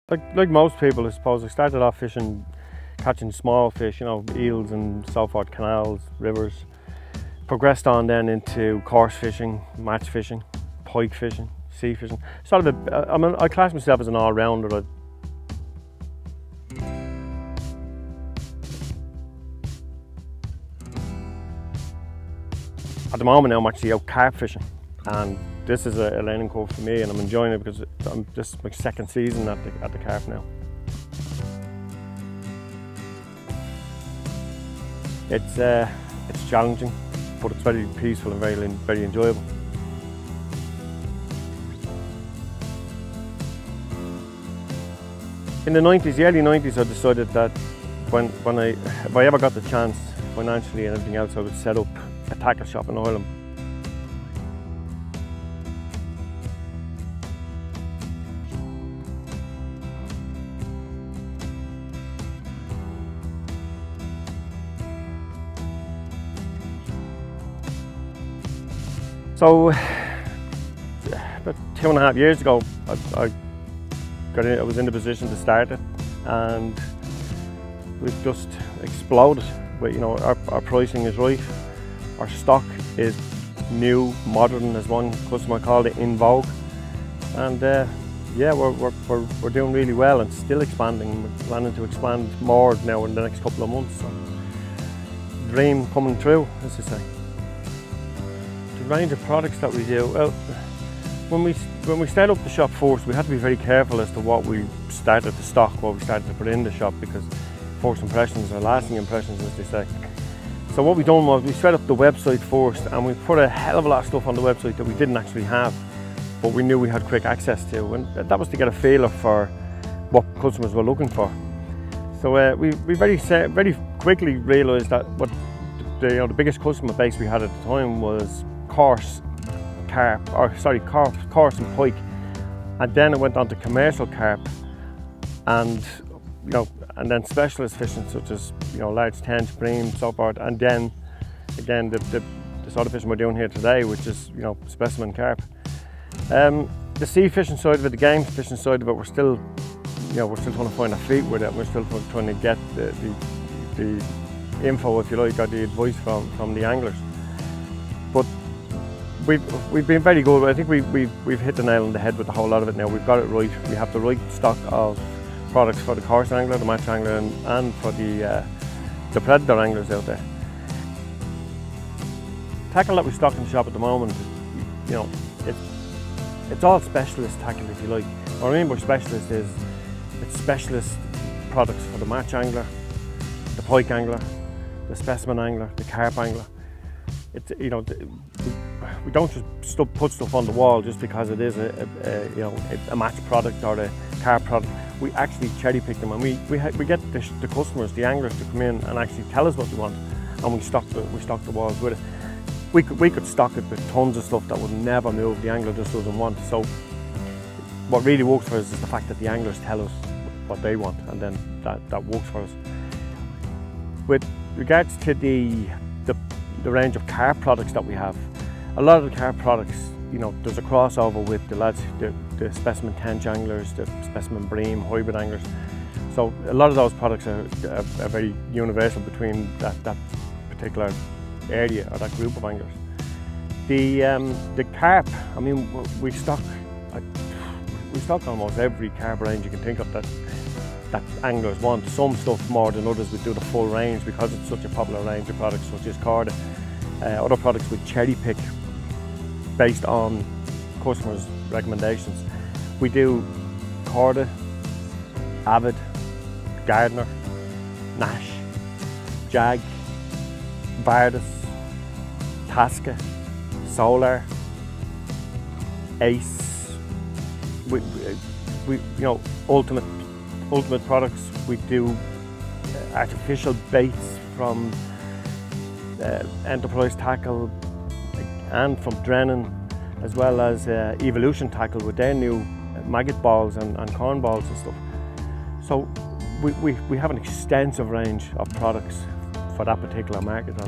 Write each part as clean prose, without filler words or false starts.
Like most people, I suppose, I started off fishing, catching small fish, you know, eels and so forth, canals, rivers. Progressed on then into coarse fishing, match fishing, pike fishing, sea fishing. Sort of I class myself as an all-rounder. At the moment now I'm actually out carp fishing, and this is a learning curve for me, and I'm enjoying it because this is my second season at the carp now. It's challenging, but it's very peaceful and very enjoyable. In the 90s, the early 90s, I decided that if I ever got the chance financially and everything else, I would set up a tackle shop in Ireland. So about 2.5 years ago, I was in the position to start it, and we've just exploded. But, you know, our pricing is right, our stock is new, modern, as one customer called it, in vogue, and yeah, we're doing really well and still expanding. We're planning to expand more now in the next couple of months. So, dream coming true, as I say. The range of products that we do, well, when we started up the shop first, we had to be very careful as to what we started to stock, what we started to put in the shop, because first impressions are lasting impressions, as they say. So what we done was we set up the website first, and we put a hell of a lot of stuff on the website that we didn't actually have, but we knew we had quick access to, and that was to get a feeler for what customers were looking for. So we very quickly realised that what the biggest customer base we had at the time was coarse and pike, and then it went on to commercial carp, and and then specialist fishing such as large tench, bream, so forth, and then again the sort of fishing we're doing here today, which is specimen carp. The sea fishing side of it, the game fishing side of it, we're still trying to find our feet with it. We're still trying to get the info, if you like, or the advice from the anglers. But we've been very good. I think we've hit the nail on the head with a whole lot of it now. We've got it right. We have the right stock of products for the coarse angler, the match angler, and for the predator anglers out there. Tackle that we stock in the shop at the moment, it's all specialist tackle, if you like. What I mean by specialist is it's specialist products for the match angler, the pike angler, the specimen angler, the carp angler. It's we don't just put stuff on the wall just because it is a match product or a carp product. We actually cherry pick them, and we get the customers, the anglers, to come in and actually tell us what they want, and we stock the walls with it. We could stock it with tons of stuff that would never move. The angler just doesn't want. So what really works for us is the fact that the anglers tell us what they want, and then that works for us. With regards to the range of carp products that we have, a lot of the carp products, there's a crossover with the lads, the specimen tench anglers, the specimen bream, hybrid anglers. So a lot of those products are very universal between that particular area or that group of anglers. The carp, I mean, we stock almost every carp range you can think of that anglers want. Some stuff more than others. We do the full range because it's such a popular range of products, such as Corda. Other products we cherry pick based on customers' recommendations. We do Corda, Avid, Gardner, Nash, Jag, Vardis, Tasca, Solar, Ace. We ultimate products. We do artificial baits from Enterprise Tackle and from Drennan, as well as Evolution Tackle with their new maggot balls and corn balls and stuff. So we have an extensive range of products for that particular market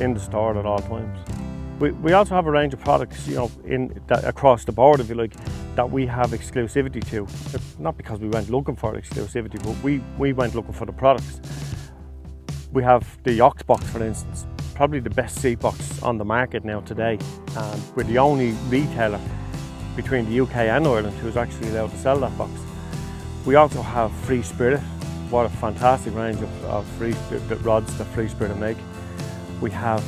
in the store at all times. We also have a range of products, across the board, if you like. that we have exclusivity to. Not because we went looking for exclusivity, but we went looking for the products. We have the Ox box, for instance, probably the best seat box on the market now today. And we're the only retailer between the UK and Ireland who's actually allowed to sell that box. We also have Free Spirit. What a fantastic range of rods that Free Spirit make. We have,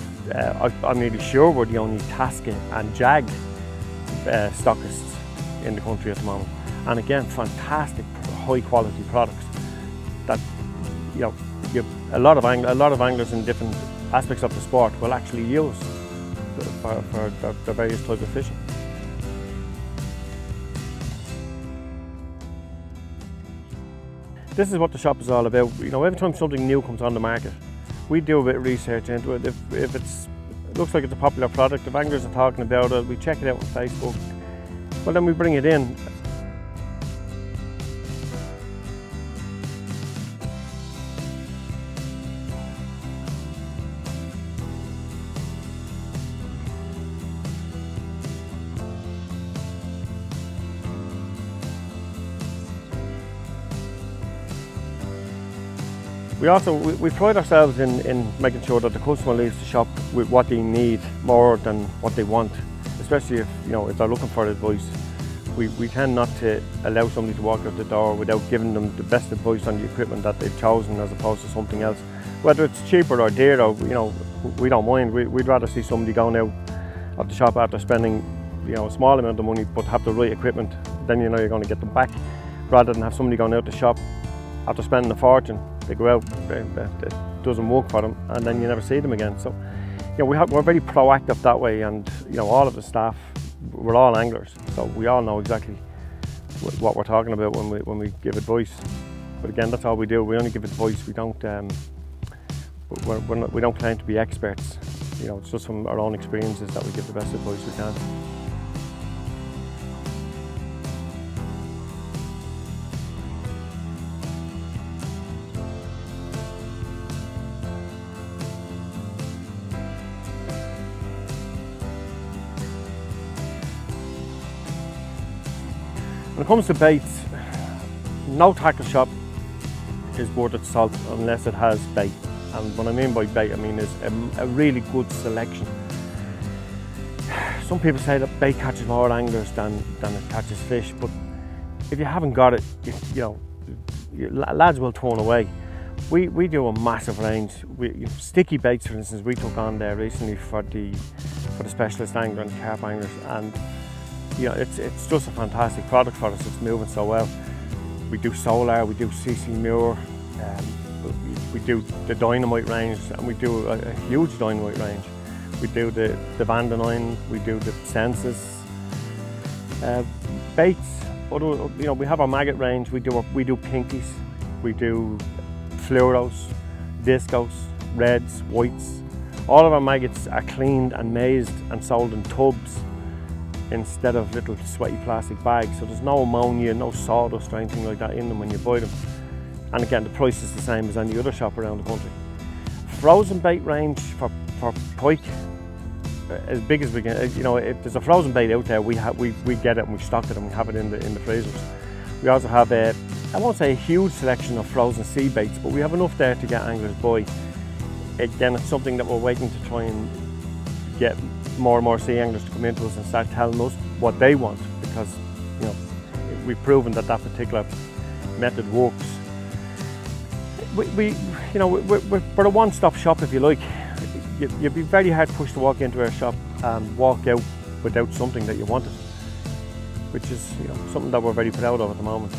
I'm nearly sure we're the only Tasca and Jag stockists in the country at the moment. And again, fantastic, high quality products that, you know, a lot of anglers in different aspects of the sport will actually use for the various types of fishing. This is what the shop is all about. You know, every time something new comes on the market, we do a bit of research into it. If it looks like it's a popular product, if anglers are talking about it, we check it out on Facebook. Well, then we bring it in. We pride ourselves in making sure that the customer leaves the shop with what they need more than what they want, especially if, you know, if they're looking for advice. We tend not to allow somebody to walk out the door without giving them the best advice on the equipment that they've chosen as opposed to something else. Whether it's cheaper or dearer, you know, we don't mind. We'd rather see somebody going out of the shop after spending, you know, a small amount of money but have the right equipment. Then you know you're going to get them back, rather than have somebody going out the shop after spending a fortune. They go out, it doesn't work for them, and then you never see them again. So, you know, we're very proactive that way, and you know, all of the staff, we're all anglers, so we all know exactly what we're talking about when we give advice. But again, that's all we do. We only give advice. We don't claim to be experts. You know, it's just from our own experiences that we give the best advice we can. When it comes to baits, no tackle shop is worth its salt unless it has bait. And what I mean by bait, I mean is a really good selection. Some people say that bait catches more anglers than it catches fish, but if you haven't got it, you know, lads will turn away. We do a massive range. Sticky baits, for instance, we took on there recently for the specialist angler and carp anglers, and you know, it's just a fantastic product for us. It's moving so well. We do Solar, we do CC Muir, we do the Dynamite range, and we do a huge Dynamite range. We do the Vandenine, we do the Senses. Baits, you know, we have our maggot range. We do pinkies, we do fluoros, discos, reds, whites. All of our maggots are cleaned and mazed and sold in tubs instead of little sweaty plastic bags, so there's no ammonia, no sawdust or anything like that in them when you buy them. And again, the price is the same as any other shop around the country. Frozen bait range for pike, as big as we can. You know, if there's a frozen bait out there, we get it and we stock it and we have it in the freezers. We also have I won't say a huge selection of frozen sea baits, but we have enough there to get anglers by. Again, it's something that we're waiting to try and get more and more sea anglers to come into us and start telling us what they want, because you know, we've proven that particular method works. We're a one-stop shop, if you like. You'd be very hard pushed to walk into our shop and walk out without something that you wanted, which is, you know, something that we're very proud of at the moment.